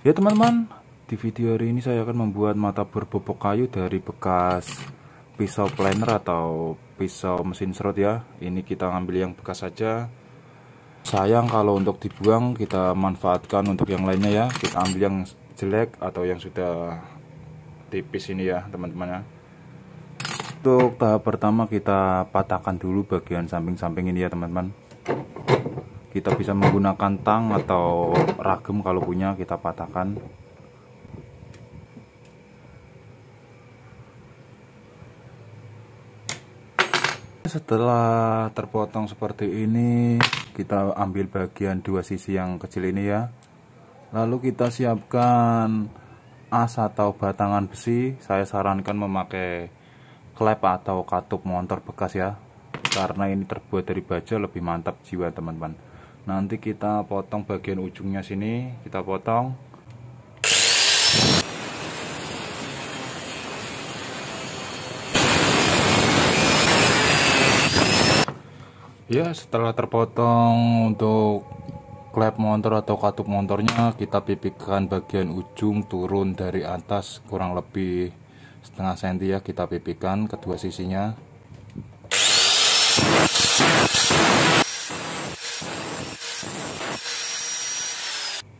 Ya teman-teman, di video hari ini saya akan membuat mata bor bobok kayu dari bekas pisau planer atau pisau mesin serut ya. Ini kita ngambil yang bekas saja. Sayang kalau untuk dibuang, kita manfaatkan untuk yang lainnya ya. Kita ambil yang jelek atau yang sudah tipis ini ya teman-teman ya. Untuk tahap pertama kita patahkan dulu bagian samping-samping ini ya teman-teman. Kita bisa menggunakan tang atau ragem kalau punya, kita patahkan. Setelah terpotong seperti ini, kita ambil bagian dua sisi yang kecil ini ya. Lalu kita siapkan as atau batangan besi. Saya sarankan memakai klep atau katup motor bekas ya, karena ini terbuat dari baja, lebih mantap jiwa teman-teman. Nanti kita potong bagian ujungnya sini, kita potong. Ya, setelah terpotong untuk klep motor atau katup motornya, kita pipihkan bagian ujung turun dari atas kurang lebih setengah senti ya, kita pipihkan kedua sisinya.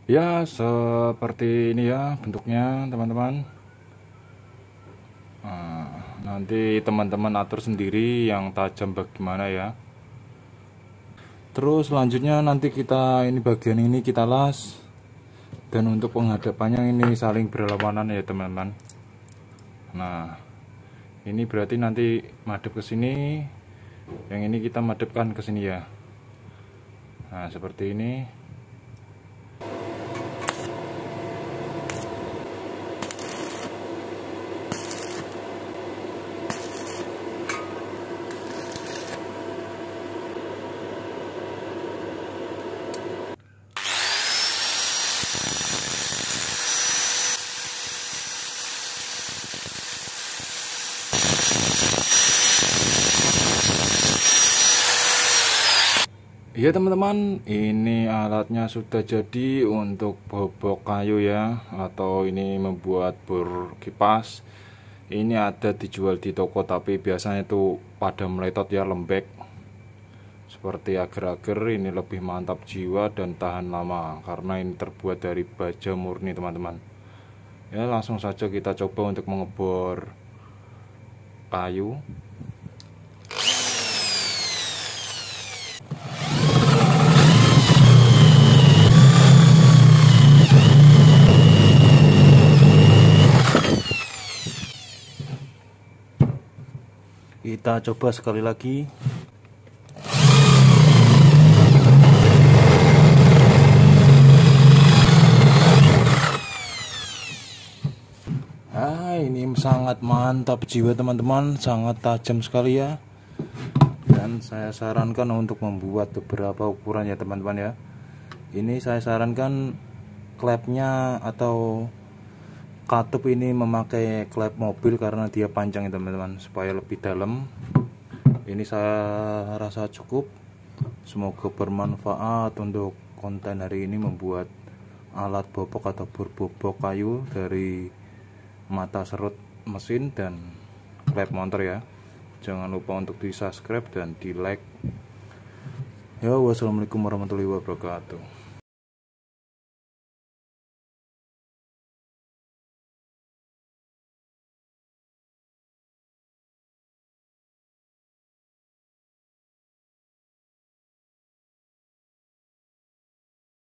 Ya, seperti ini ya bentuknya teman-teman. Nah, nanti teman-teman atur sendiri yang tajam bagaimana ya. Terus selanjutnya nanti kita ini bagian ini kita las. Dan untuk penghadapannya ini saling berlawanan ya teman-teman. Nah, ini berarti nanti madep ke sini, yang ini kita madepkan ke sini ya. Nah, seperti ini. Ya teman-teman, ini alatnya sudah jadi untuk bobok kayu ya, atau ini membuat bor kipas. Ini ada dijual di toko, tapi biasanya itu pada meletot ya, lembek seperti agar-agar. Ini lebih mantap jiwa dan tahan lama karena ini terbuat dari baja murni teman-teman. Ya, langsung saja kita coba untuk mengebor kayu. Kita coba sekali lagi. Ini sangat mantap jiwa teman-teman, sangat tajam sekali ya. Dan saya sarankan untuk membuat beberapa ukuran ya teman-teman ya. Ini saya sarankan klepnya atau katup ini memakai klep mobil karena dia panjang ya teman-teman, supaya lebih dalam. Ini saya rasa cukup. Semoga bermanfaat untuk konten hari ini, membuat alat bobok atau bor bobok kayu dari mata serut mesin dan klep motor ya. Jangan lupa untuk di subscribe dan di like ya. Wassalamualaikum warahmatullahi wabarakatuh.